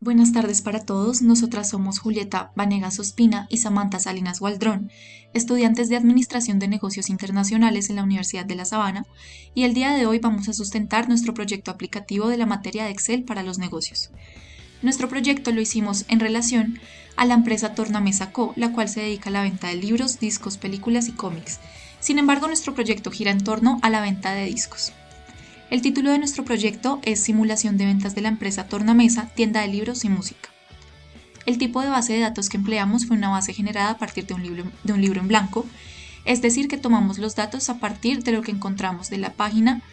Buenas tardes para todos. Nosotras somos Julieta Vanegas Ospina y Samantha Salinas Gualdrón, estudiantes de Administración de Negocios Internacionales en la Universidad de La Sabana, y el día de hoy vamos a sustentar nuestro proyecto aplicativo de la materia de Excel para los negocios. Nuestro proyecto lo hicimos en relación a la empresa Tornamesa Co., la cual se dedica a la venta de libros, discos, películas y cómics. Sin embargo, nuestro proyecto gira en torno a la venta de discos. El título de nuestro proyecto es Simulación de ventas de la empresa Tornamesa, tienda de libros y música. El tipo de base de datos que empleamos fue una base generada a partir de un libro en blanco, es decir, que tomamos los datos a partir de lo que encontramos de la página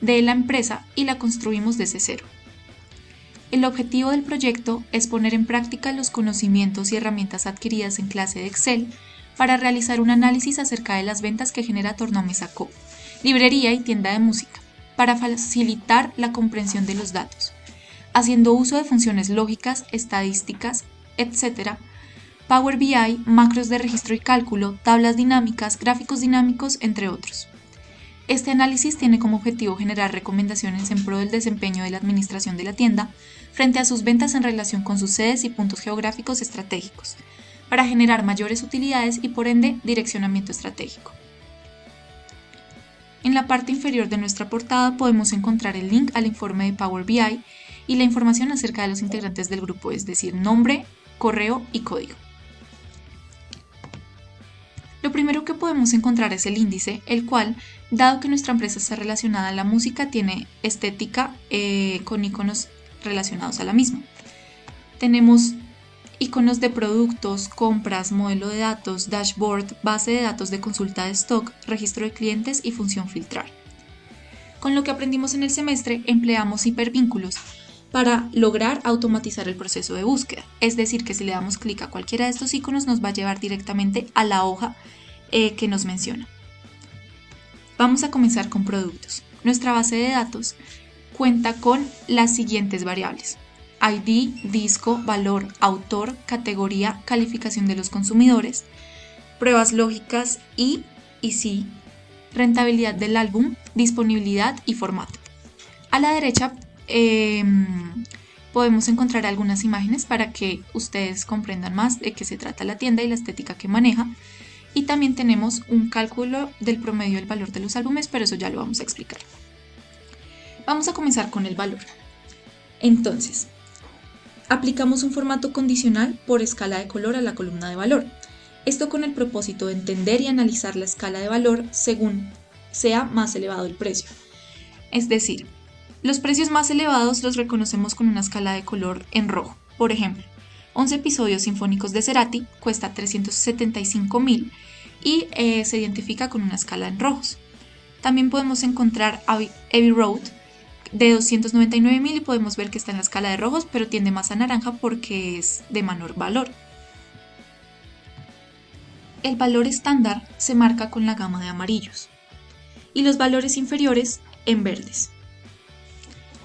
de la empresa y la construimos desde cero. El objetivo del proyecto es poner en práctica los conocimientos y herramientas adquiridas en clase de Excel para realizar un análisis acerca de las ventas que genera Tornamesa Co., librería y tienda de música, para facilitar la comprensión de los datos, haciendo uso de funciones lógicas, estadísticas, etc., Power BI, macros de registro y cálculo, tablas dinámicas, gráficos dinámicos, entre otros. Este análisis tiene como objetivo generar recomendaciones en pro del desempeño de la administración de la tienda frente a sus ventas en relación con sus sedes y puntos geográficos estratégicos, para generar mayores utilidades y por ende direccionamiento estratégico. En la parte inferior de nuestra portada podemos encontrar el link al informe de Power BI y la información acerca de los integrantes del grupo, es decir, nombre, correo y código. Lo primero que podemos encontrar es el índice, el cual, dado que nuestra empresa está relacionada a la música, tiene estética con iconos relacionados a la misma. Tenemos iconos de productos, compras, modelo de datos, dashboard, base de datos de consulta de stock, registro de clientes y función filtrar. Con lo que aprendimos en el semestre, empleamos hipervínculos para lograr automatizar el proceso de búsqueda. Es decir, que si le damos clic a cualquiera de estos iconos nos va a llevar directamente a la hoja que nos menciona. Vamos a comenzar con productos. Nuestra base de datos cuenta con las siguientes variables: ID, disco, valor, autor, categoría, calificación de los consumidores, pruebas lógicas y sí, rentabilidad del álbum, disponibilidad y formato. A la derecha podemos encontrar algunas imágenes para que ustedes comprendan más de qué se trata la tienda y la estética que maneja. Y también tenemos un cálculo del promedio del valor de los álbumes, pero eso ya lo vamos a explicar. Vamos a comenzar con el valor. Entonces, aplicamos un formato condicional por escala de color a la columna de valor. Esto con el propósito de entender y analizar la escala de valor según sea más elevado el precio. Es decir, los precios más elevados los reconocemos con una escala de color en rojo. Por ejemplo, 11 episodios sinfónicos de Cerati cuesta 375.000 y se identifica con una escala en rojos. También podemos encontrar Abbey Road de 299.000 y podemos ver que está en la escala de rojos, pero tiende más a naranja porque es de menor valor. El valor estándar se marca con la gama de amarillos y los valores inferiores en verdes,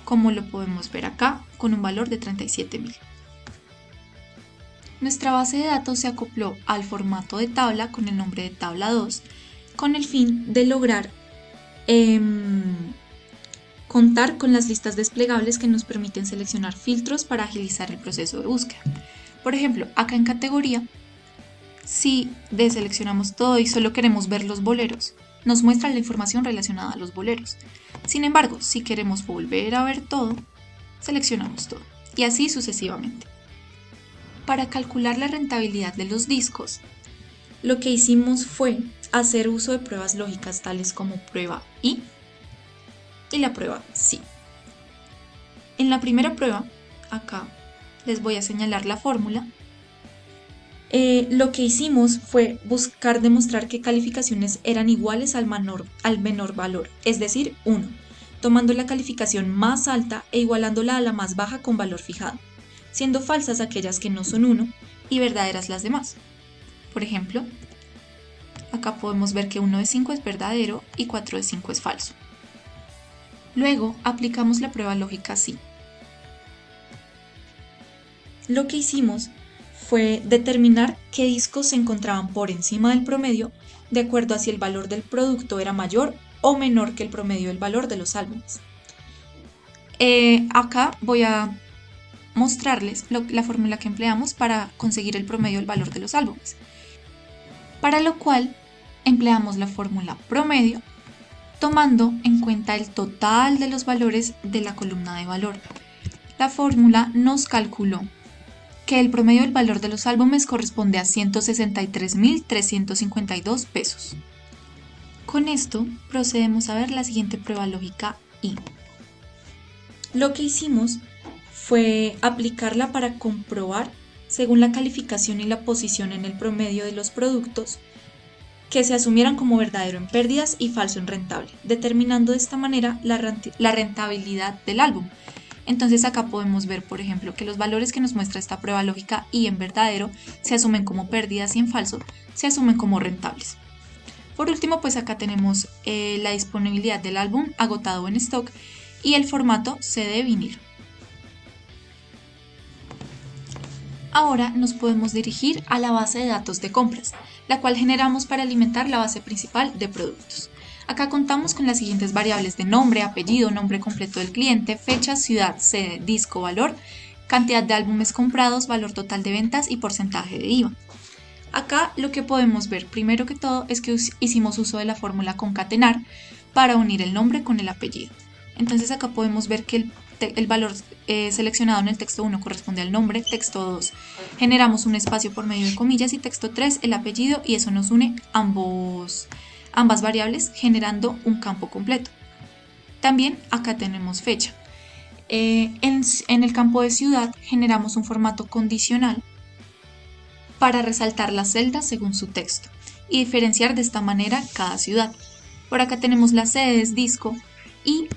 como lo podemos ver acá con un valor de 37.000. Nuestra base de datos se acopló al formato de tabla con el nombre de tabla 2 con el fin de lograr contar con las listas desplegables que nos permiten seleccionar filtros para agilizar el proceso de búsqueda. Por ejemplo, acá en categoría, si deseleccionamos todo y solo queremos ver los boleros, nos muestra la información relacionada a los boleros. Sin embargo, si queremos volver a ver todo, seleccionamos todo y así sucesivamente. Para calcular la rentabilidad de los discos, lo que hicimos fue hacer uso de pruebas lógicas tales como prueba y la prueba sí. En la primera prueba, acá les voy a señalar la fórmula. Lo que hicimos fue buscar demostrar que calificaciones eran iguales al menor valor, es decir, 1, tomando la calificación más alta e igualándola a la más baja con valor fijado, siendo falsas aquellas que no son 1 y verdaderas las demás. Por ejemplo, acá podemos ver que 1 de 5 es verdadero y 4 de 5 es falso. Luego aplicamos la prueba lógica sí. Lo que hicimos fue determinar qué discos se encontraban por encima del promedio de acuerdo a si el valor del producto era mayor o menor que el promedio del valor de los álbumes. Acá voy a mostrarles la fórmula que empleamos para conseguir el promedio del valor de los álbumes. Para lo cual empleamos la fórmula promedio tomando en cuenta el total de los valores de la columna de valor. La fórmula nos calculó que el promedio del valor de los álbumes corresponde a 163.352 pesos. Con esto procedemos a ver la siguiente prueba lógica I. Lo que hicimos fue aplicarla para comprobar, según la calificación y la posición en el promedio de los productos, que se asumieran como verdadero en pérdidas y falso en rentable, determinando de esta manera la rentabilidad del álbum. Entonces acá podemos ver, por ejemplo, que los valores que nos muestra esta prueba lógica y en verdadero se asumen como pérdidas y en falso se asumen como rentables. Por último, pues acá tenemos la disponibilidad del álbum agotado en stock y el formato CD vinilo. Ahora nos podemos dirigir a la base de datos de compras, la cual generamos para alimentar la base principal de productos. Acá contamos con las siguientes variables de nombre, apellido, nombre completo del cliente, fecha, ciudad, sede, disco, valor, cantidad de álbumes comprados, valor total de ventas y porcentaje de IVA. Acá lo que podemos ver primero que todo es que hicimos uso de la fórmula concatenar para unir el nombre con el apellido. Entonces acá podemos ver que el valor seleccionado en el texto 1 corresponde al nombre, texto 2 generamos un espacio por medio de comillas y texto 3 el apellido y eso nos une ambas variables generando un campo completo. También acá tenemos fecha. En el campo de ciudad generamos un formato condicional para resaltar las celdas según su texto y diferenciar de esta manera cada ciudad. Por acá tenemos las sedes, disco y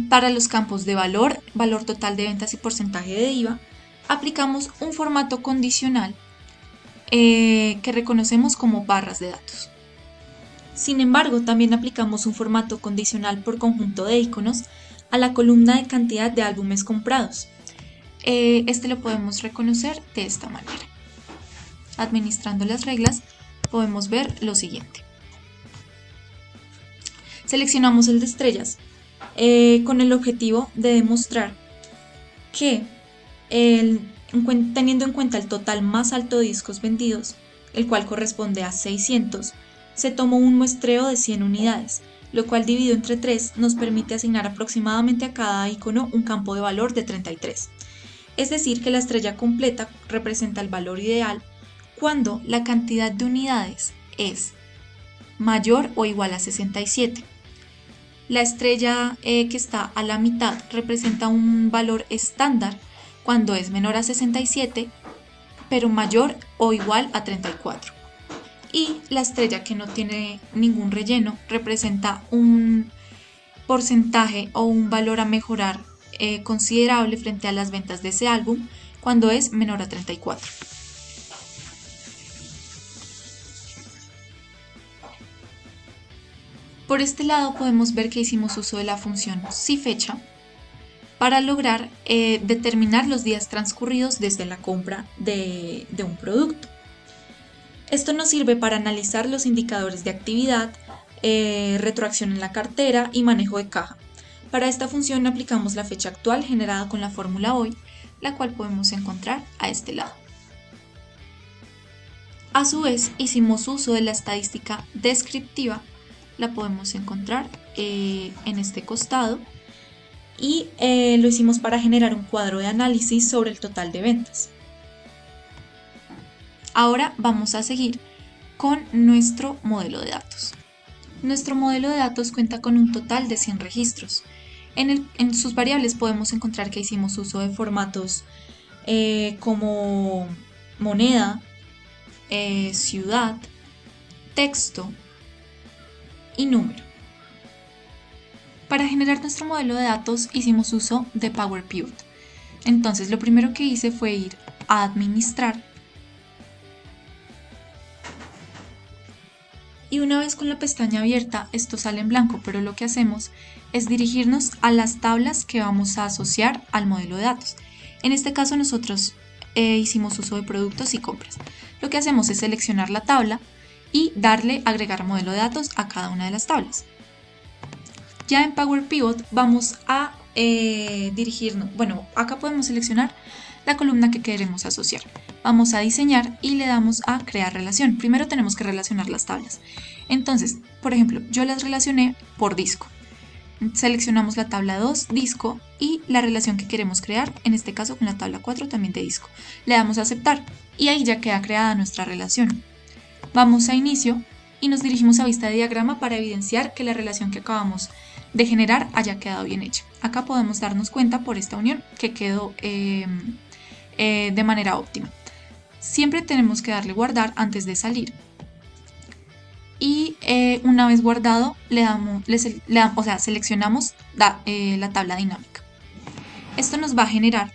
para los campos de valor, valor total de ventas y porcentaje de IVA, aplicamos un formato condicional que reconocemos como barras de datos. Sin embargo, también aplicamos un formato condicional por conjunto de iconos a la columna de cantidad de álbumes comprados. Este lo podemos reconocer de esta manera. Administrando las reglas, podemos ver lo siguiente. Seleccionamos el de estrellas con el objetivo de demostrar que teniendo en cuenta el total más alto de discos vendidos, el cual corresponde a 600, se tomó un muestreo de 100 unidades, lo cual dividido entre 3 nos permite asignar aproximadamente a cada icono un campo de valor de 33. Es decir, que la estrella completa representa el valor ideal cuando la cantidad de unidades es mayor o igual a 67. La estrella que está a la mitad representa un valor estándar cuando es menor a 67, pero mayor o igual a 34. Y la estrella que no tiene ningún relleno representa un porcentaje o un valor a mejorar considerable frente a las ventas de ese álbum cuando es menor a 34. Por este lado podemos ver que hicimos uso de la función SiFecha para lograr determinar los días transcurridos desde la compra de un producto. Esto nos sirve para analizar los indicadores de actividad, retroacción en la cartera y manejo de caja. Para esta función aplicamos la fecha actual generada con la fórmula hoy, la cual podemos encontrar a este lado. A su vez, hicimos uso de la estadística descriptiva, la podemos encontrar en este costado, y lo hicimos para generar un cuadro de análisis sobre el total de ventas. Ahora vamos a seguir con nuestro modelo de datos. Nuestro modelo de datos cuenta con un total de 100 registros. En sus variables podemos encontrar que hicimos uso de formatos como moneda, ciudad, texto y número. Para generar nuestro modelo de datos hicimos uso de Power Pivot. Entonces lo primero que hice fue ir a administrar y una vez con la pestaña abierta esto sale en blanco, pero lo que hacemos es dirigirnos a las tablas que vamos a asociar al modelo de datos. En este caso nosotros hicimos uso de productos y compras. Lo que hacemos es seleccionar la tabla y darle agregar modelo de datos a cada una de las tablas. Ya en Power Pivot vamos a dirigirnos, bueno, acá podemos seleccionar la columna que queremos asociar. Vamos a diseñar y le damos a crear relación. Primero tenemos que relacionar las tablas. Entonces, por ejemplo, yo las relacioné por disco. Seleccionamos la tabla 2, disco, y la relación que queremos crear, en este caso con la tabla 4 también de disco. Le damos a aceptar y ahí ya queda creada nuestra relación. Vamos a inicio y nos dirigimos a vista de diagrama para evidenciar que la relación que acabamos de generar haya quedado bien hecha. Acá podemos darnos cuenta por esta unión que quedó de manera óptima. Siempre tenemos que darle guardar antes de salir. Y una vez guardado, seleccionamos la tabla dinámica. Esto nos va a generar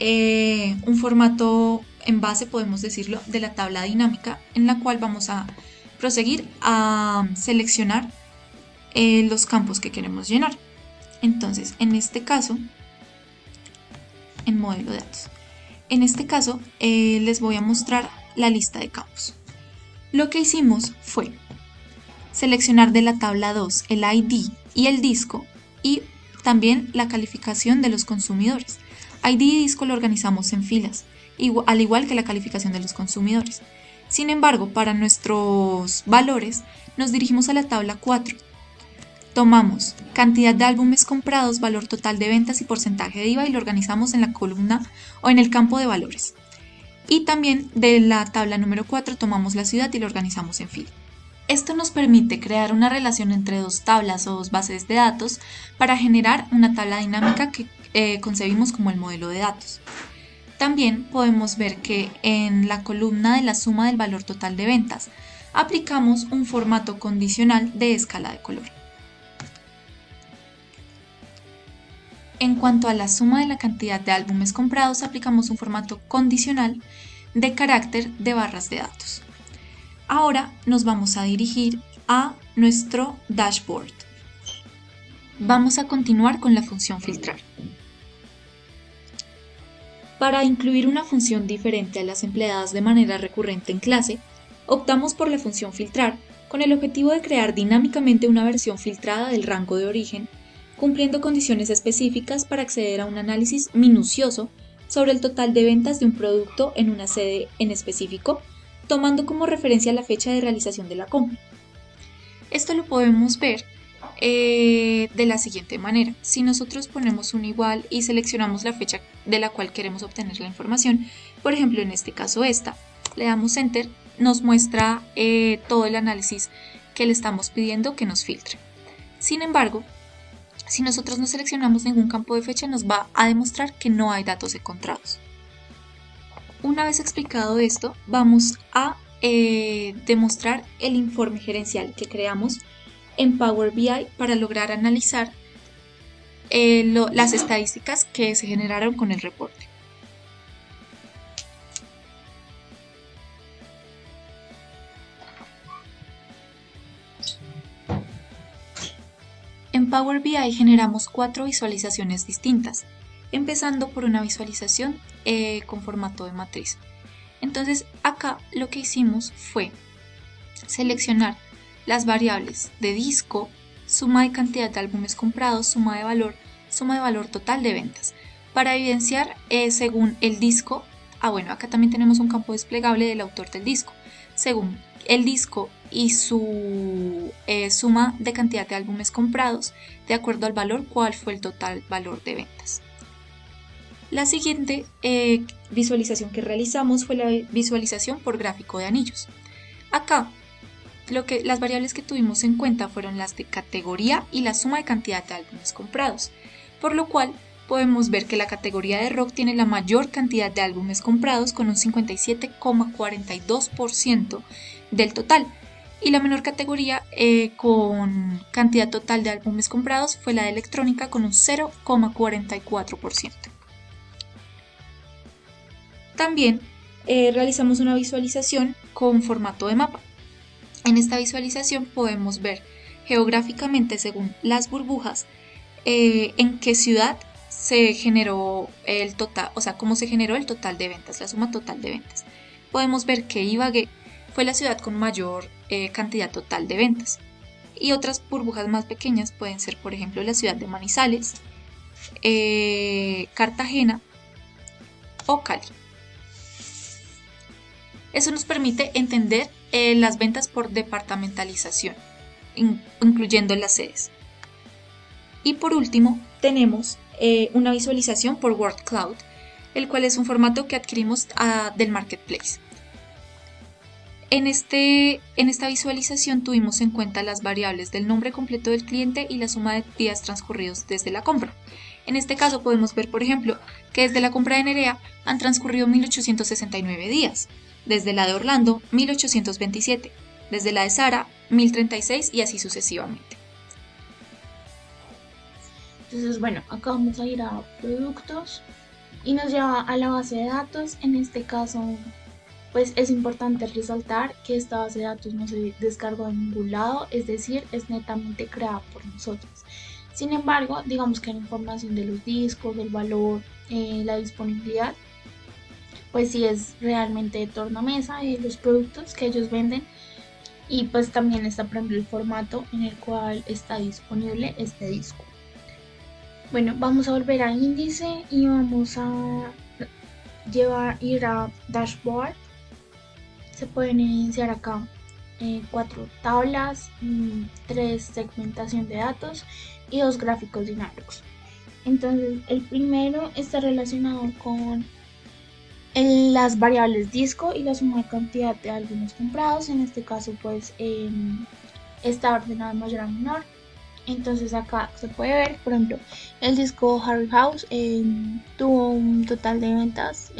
un formato en base, podemos decirlo, de la tabla dinámica, en la cual vamos a proseguir a seleccionar los campos que queremos llenar. Entonces, en este caso, en modelo de datos, les voy a mostrar la lista de campos. Lo que hicimos fue seleccionar de la tabla 2 el ID y el disco y también la calificación de los consumidores. ID y disco lo organizamos en filas, al igual que la calificación de los consumidores. Sin embargo, para nuestros valores nos dirigimos a la tabla 4. Tomamos cantidad de álbumes comprados, valor total de ventas y porcentaje de IVA y lo organizamos en la columna o en el campo de valores. Y también de la tabla número 4 tomamos la ciudad y lo organizamos en fila. Esto nos permite crear una relación entre dos tablas o dos bases de datos para generar una tabla dinámica que concebimos como el modelo de datos. También podemos ver que en la columna de la suma del valor total de ventas aplicamos un formato condicional de escala de color. En cuanto a la suma de la cantidad de álbumes comprados, aplicamos un formato condicional de carácter de barras de datos. Ahora nos vamos a dirigir a nuestro dashboard. Vamos a continuar con la función filtrar. Para incluir una función diferente a las empleadas de manera recurrente en clase, optamos por la función filtrar con el objetivo de crear dinámicamente una versión filtrada del rango de origen, cumpliendo condiciones específicas para acceder a un análisis minucioso sobre el total de ventas de un producto en una sede en específico, tomando como referencia la fecha de realización de la compra. Esto lo podemos ver de la siguiente manera. Si nosotros ponemos un igual y seleccionamos la fecha de la cual queremos obtener la información, por ejemplo en este caso esta, le damos Enter, nos muestra todo el análisis que le estamos pidiendo que nos filtre. Sin embargo, si nosotros no seleccionamos ningún campo de fecha, nos va a demostrar que no hay datos encontrados. Una vez explicado esto, vamos a demostrar el informe gerencial que creamos en Power BI para lograr analizar las estadísticas que se generaron con el reporte. En Power BI generamos 4 visualizaciones distintas, empezando por una visualización con formato de matriz. Entonces acá lo que hicimos fue seleccionar las variables de disco, suma de cantidad de álbumes comprados, suma de valor total de ventas, para evidenciar según el disco. Bueno, acá también tenemos un campo desplegable del autor del disco. Según el disco y su suma de cantidad de álbumes comprados, de acuerdo al valor, cuál fue el total valor de ventas. La siguiente visualización que realizamos fue la visualización por gráfico de anillos. Acá, las variables que tuvimos en cuenta fueron las de categoría y la suma de cantidad de álbumes comprados, por lo cual podemos ver que la categoría de rock tiene la mayor cantidad de álbumes comprados con un 57,42% del total, y la menor categoría con cantidad total de álbumes comprados fue la de electrónica con un 0,44%. También realizamos una visualización con formato de mapa. En esta visualización podemos ver geográficamente, según las burbujas, en qué ciudad se generó el total, o sea, cómo se generó el total de ventas, la suma total de ventas. Podemos ver que Ibagué fue la ciudad con mayor cantidad total de ventas. Y otras burbujas más pequeñas pueden ser, por ejemplo, la ciudad de Manizales, Cartagena o Cali. Eso nos permite entender las ventas por departamentalización, incluyendo las sedes. Y por último, tenemos una visualización por Word Cloud, el cual es un formato que adquirimos del Marketplace. En esta visualización tuvimos en cuenta las variables del nombre completo del cliente y la suma de días transcurridos desde la compra. En este caso podemos ver, por ejemplo, que desde la compra de Nerea han transcurrido 1869 días, desde la de Orlando 1827, desde la de Sara 1036 y así sucesivamente. Entonces, bueno, acá vamos a ir a productos y nos lleva a la base de datos. En este caso, pues es importante resaltar que esta base de datos no se descargó de ningún lado, es decir, es netamente creada por nosotros. Sin embargo, digamos que la información de los discos, el valor, la disponibilidad, pues sí es realmente de tornamesa de los productos que ellos venden. Y pues también está, por ejemplo, el formato en el cual está disponible este disco. Bueno, vamos a volver a índice y vamos a ir a dashboard. Se pueden iniciar acá 4 tablas, 3 segmentación de datos y 2 gráficos dinámicos. Entonces el primero está relacionado con las variables disco y la suma de cantidad de álbumes comprados. En este caso pues está ordenado de mayor a menor. Entonces acá se puede ver, por ejemplo, el disco Harry House tuvo un total de ventas,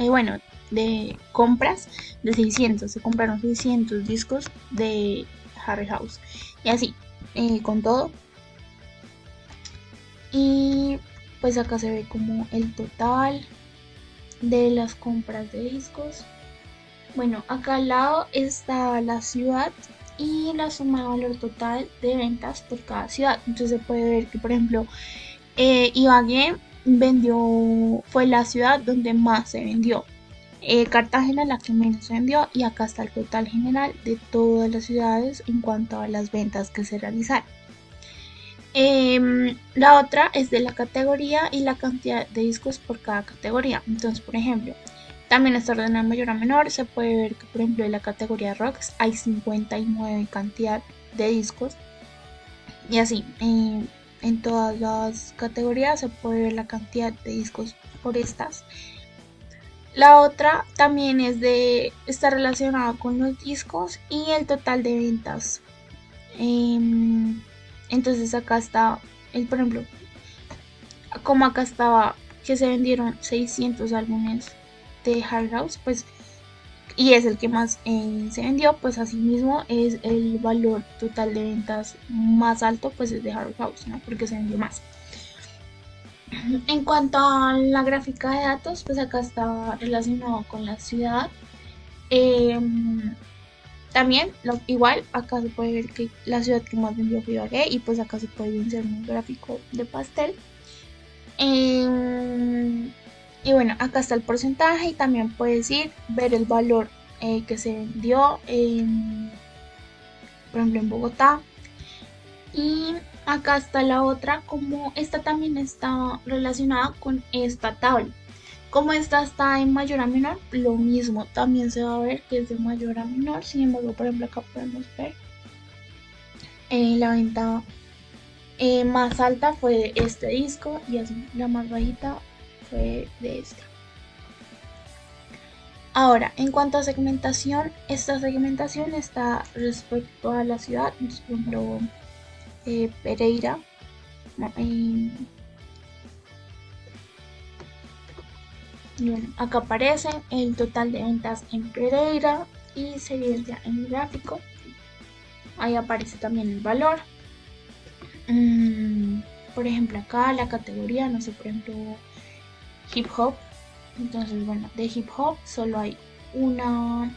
de compras de 600. Se compraron 600 discos de Harry House. Y así, con todo. Y pues acá se ve como el total de las compras de discos. Bueno, acá al lado está la ciudad y la suma de valor total de ventas por cada ciudad. Entonces se puede ver que, por ejemplo, Ibagué fue la ciudad donde más se vendió. Cartagena la que menos se vendió, y acá está el total general de todas las ciudades en cuanto a las ventas que se realizaron. La otra es de la categoría y la cantidad de discos por cada categoría. Entonces, por ejemplo, también está ordenado de mayor a menor. Se puede ver que, por ejemplo, en la categoría Rocks hay 59 cantidad de discos. Y así, en todas las categorías se puede ver la cantidad de discos por estas. La otra también está relacionada con los discos y el total de ventas. Entonces acá está, por ejemplo, como acá estaba que se vendieron 600 álbumes de Hard House, pues, y es el que más se vendió, pues así mismo es el valor total de ventas más alto, pues es de Hard House, ¿no? Porque se vendió más. En cuanto a la gráfica de datos, pues acá está relacionado con la ciudad. También, igual, acá se puede ver que la ciudad que más vendió fue Ibagué, y pues acá se puede ver un gráfico de pastel. Y bueno, acá está el porcentaje y también puedes ver el valor que se vendió, por ejemplo, en Bogotá. Y acá está la otra, como esta también está relacionada con esta tabla. Como esta está en mayor a menor, lo mismo, también se va a ver que es de mayor a menor. Sin embargo, por ejemplo, acá podemos ver la venta más alta fue de este disco, y así la más bajita fue de esta. Ahora, en cuanto a segmentación, esta segmentación está respecto a la ciudad. Por ejemplo, Pereira, y bueno, acá aparece el total de ventas en Pereira y se evidencia en el gráfico. Ahí aparece también el valor. Por ejemplo, acá la categoría, no sé, por ejemplo, hip hop. Entonces, bueno, de hip hop solo hay un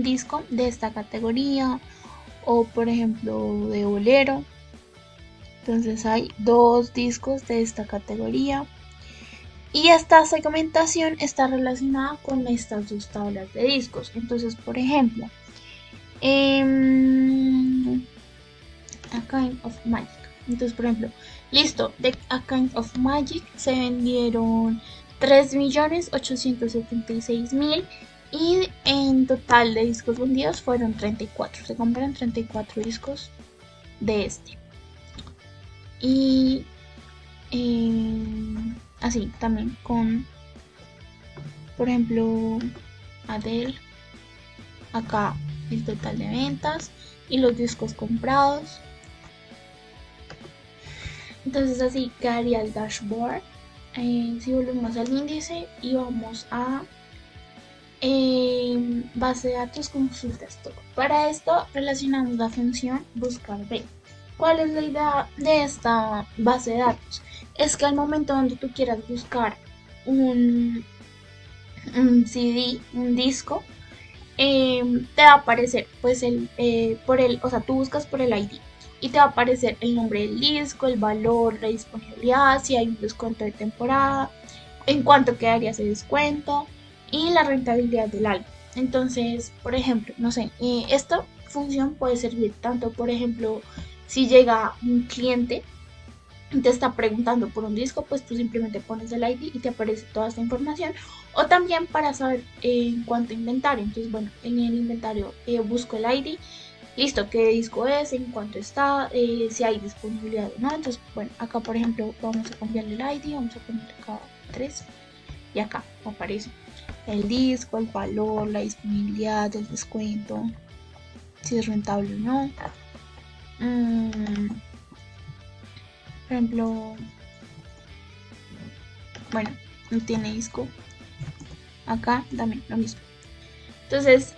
disco de esta categoría, o por ejemplo de bolero. Entonces hay 2 discos de esta categoría. Y esta segmentación está relacionada con estas 2 tablas de discos. Entonces, por ejemplo, A Kind of Magic. Entonces, por ejemplo, Listo, The A Kind of Magic se vendieron 3.876.000 y en total de discos vendidos fueron 34. Se compraron 34 discos de este. Y así también con, por ejemplo, Adele. Acá el total de ventas y los discos comprados. Entonces así quedaría el dashboard. Si volvemos al índice y vamos a base de datos, consulta stock. Para esto relacionamos la función buscar B. ¿Cuál es la idea de esta base de datos? Es que al momento donde tú quieras buscar un CD, un disco, te va a aparecer pues tú buscas por el ID y te va a aparecer el nombre del disco, el valor, la disponibilidad, si hay un descuento de temporada, en cuánto quedaría ese descuento y la rentabilidad del álbum. Entonces, por ejemplo, no sé, esta función puede servir tanto, por ejemplo, si llega un cliente te está preguntando por un disco, pues tú simplemente pones el ID y te aparece toda esta información. O también para saber en cuánto inventario. Entonces, bueno, en el inventario busco el ID, listo, qué disco es, en cuánto está, si hay disponibilidad o no. Entonces, bueno, acá por ejemplo vamos a cambiarle el ID, vamos a poner acá 3 y acá aparece el disco, el valor, la disponibilidad, el descuento, si es rentable o no. Por ejemplo, bueno, no tiene disco. Acá también lo mismo. Entonces,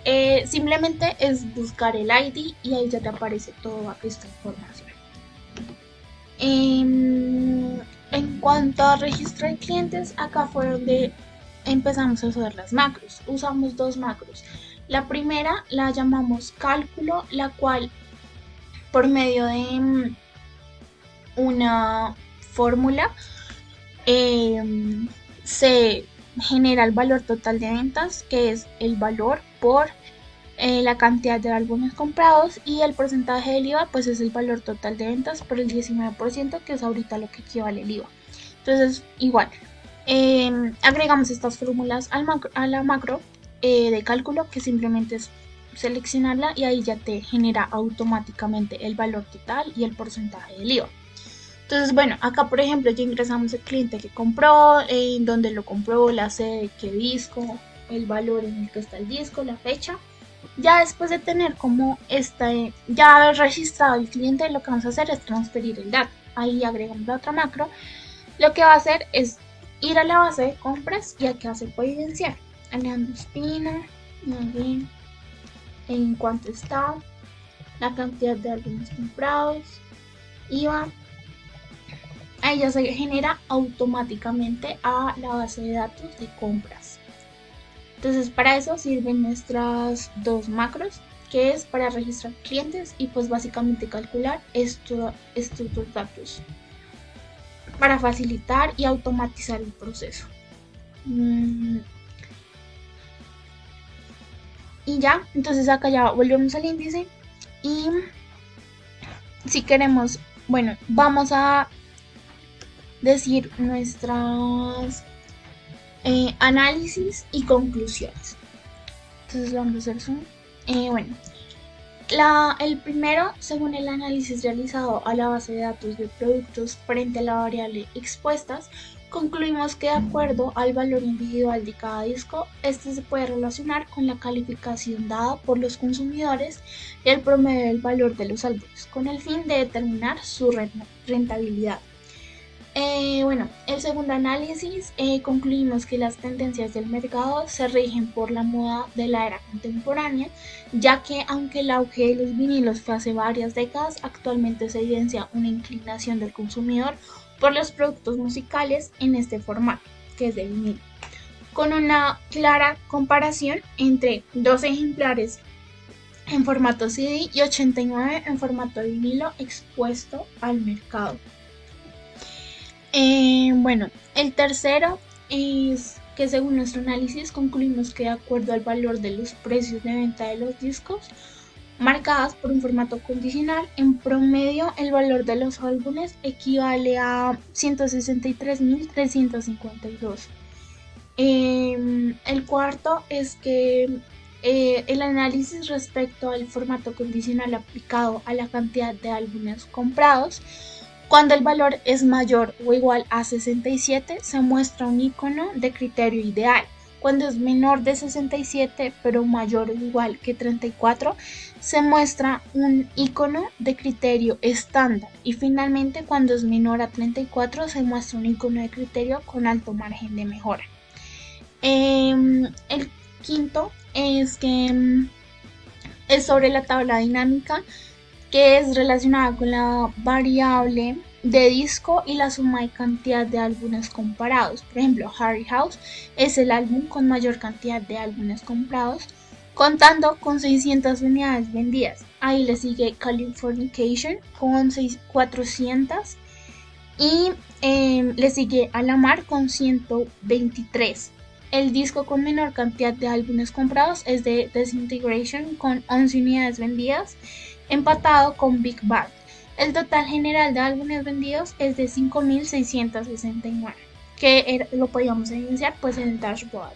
simplemente es buscar el ID y ahí ya te aparece toda esta información. En cuanto a registro de clientes, acá fue donde empezamos a usar las macros. Usamos dos macros. La primera la llamamos cálculo, la cual por medio de una fórmula se genera el valor total de ventas, que es el valor por la cantidad de álbumes comprados, y el porcentaje del IVA pues es el valor total de ventas por el 19%, que es ahorita lo que equivale el IVA. Entonces igual agregamos estas fórmulas a la macro de cálculo, que simplemente es seleccionarla y ahí ya te genera automáticamente el valor total y el porcentaje del IVA. Entonces, bueno, acá por ejemplo ya ingresamos el cliente que compró, en dónde lo compró, la sede, qué disco, el valor en el que está el disco, la fecha. Ya después de tener como ya haber registrado el cliente, lo que vamos a hacer es transferir el dato. Ahí agregamos la otra macro. Lo que va a hacer es ir a la base de compras y acá se puede evidenciar Alejandro Espina, en cuánto está, la cantidad de álbumes comprados, IVA. Ahí ya se genera automáticamente a la base de datos de compras. Entonces para eso sirven nuestras dos macros, que es para registrar clientes y pues básicamente calcular estos dos datos para facilitar y automatizar el proceso. Y ya, entonces acá ya volvemos al índice y si queremos, bueno, vamos a decir nuestras análisis y conclusiones. Entonces vamos a hacer zoom. Bueno, el primero, según el análisis realizado a la base de datos de productos frente a la variable expuestas, concluimos que de acuerdo al valor individual de cada disco, este se puede relacionar con la calificación dada por los consumidores y el promedio del valor de los álbumes, con el fin de determinar su rentabilidad. Bueno, el segundo análisis, concluimos que las tendencias del mercado se rigen por la moda de la era contemporánea, ya que aunque el auge de los vinilos fue hace varias décadas, actualmente se evidencia una inclinación del consumidor por los productos musicales en este formato, que es de vinilo, con una clara comparación entre 12 ejemplares en formato CD y 89 en formato de vinilo expuesto al mercado. Bueno, el tercero es que según nuestro análisis concluimos que de acuerdo al valor de los precios de venta de los discos, marcadas por un formato condicional. En promedio, el valor de los álbumes equivale a 163.352. El cuarto es que el análisis respecto al formato condicional aplicado a la cantidad de álbumes comprados. Cuando el valor es mayor o igual a 67, se muestra un icono de criterio ideal. Cuando es menor de 67 pero mayor o igual que 34, se muestra un icono de criterio estándar. Y finalmente, cuando es menor a 34, se muestra un icono de criterio con alto margen de mejora. El quinto es que es sobre la tabla dinámica, que es relacionada con la variable de disco y la suma de cantidad de álbumes comparados. Por ejemplo, Harry House es el álbum con mayor cantidad de álbumes comprados, contando con 600 unidades vendidas. Ahí le sigue Californication con 400 y le sigue Alamar con 123. El disco con menor cantidad de álbumes comprados es de Disintegration con 11 unidades vendidas, empatado con Big Bang. El total general de álbumes vendidos es de 5.669, que lo podíamos evidenciar pues en el dashboard.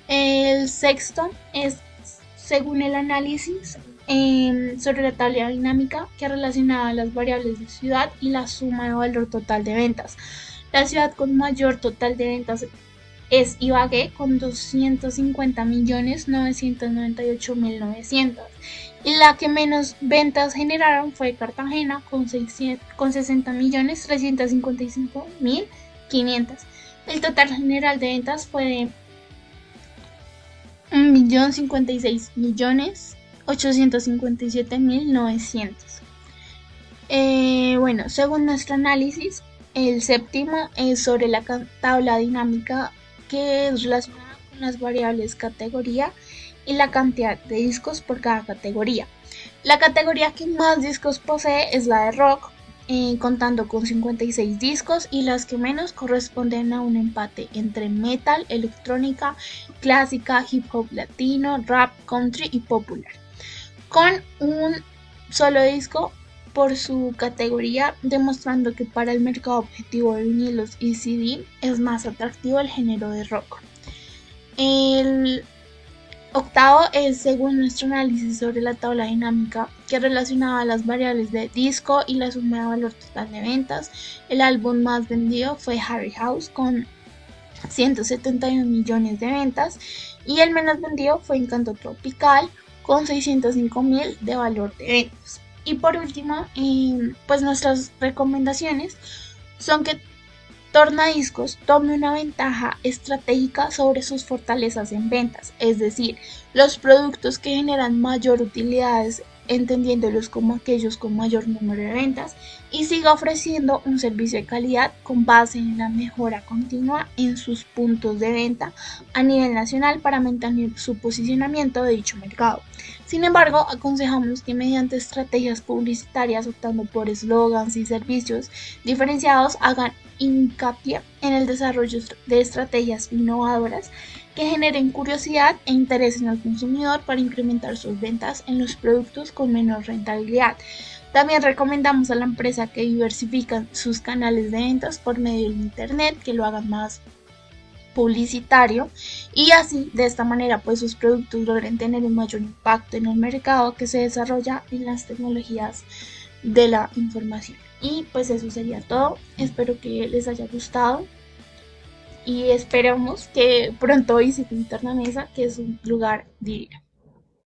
El sexto es, según el análisis sobre la tabla dinámica, que relacionaba las variables de ciudad y la suma de valor total de ventas. La ciudad con mayor total de ventas es Ibagué con 250.998.900, y la que menos ventas generaron fue Cartagena con 60.355.500. El total general de ventas fue de 1.056.857.900. Bueno, según nuestro análisis, el séptimo es sobre la tabla dinámica, que es relacionada con las variables categoría y la cantidad de discos por cada categoría. La categoría que más discos posee es la de rock, contando con 56 discos, y las que menos corresponden a un empate entre metal, electrónica, clásica, hip hop latino, rap, country y popular, con un solo disco por su categoría, demostrando que para el mercado objetivo de vinilos y CD es más atractivo el género de rock. El octavo es, según nuestro análisis sobre la tabla dinámica, que relacionaba las variables de disco y la suma de valor total de ventas. El álbum más vendido fue Harry House con 171 millones de ventas, y el menos vendido fue Encanto Tropical con 605.000 de valor de ventas. Y por último, pues nuestras recomendaciones son que Tornadiscos tome una ventaja estratégica sobre sus fortalezas en ventas, es decir, los productos que generan mayor utilidades, entendiéndolos como aquellos con mayor número de ventas, y siga ofreciendo un servicio de calidad con base en la mejora continua en sus puntos de venta a nivel nacional para mantener su posicionamiento de dicho mercado. Sin embargo, aconsejamos que mediante estrategias publicitarias, optando por eslogans y servicios diferenciados, hagan hincapié en el desarrollo de estrategias innovadoras que generen curiosidad e interés en el consumidor para incrementar sus ventas en los productos con menor rentabilidad. También recomendamos a la empresa que diversifiquen sus canales de ventas por medio de internet, que lo hagan más publicitario, y así de esta manera pues sus productos logren tener un mayor impacto en el mercado que se desarrolla en las tecnologías de la información. Y pues eso sería todo. Espero que les haya gustado y esperamos que pronto visiten Tornamesa, que es un lugar divino.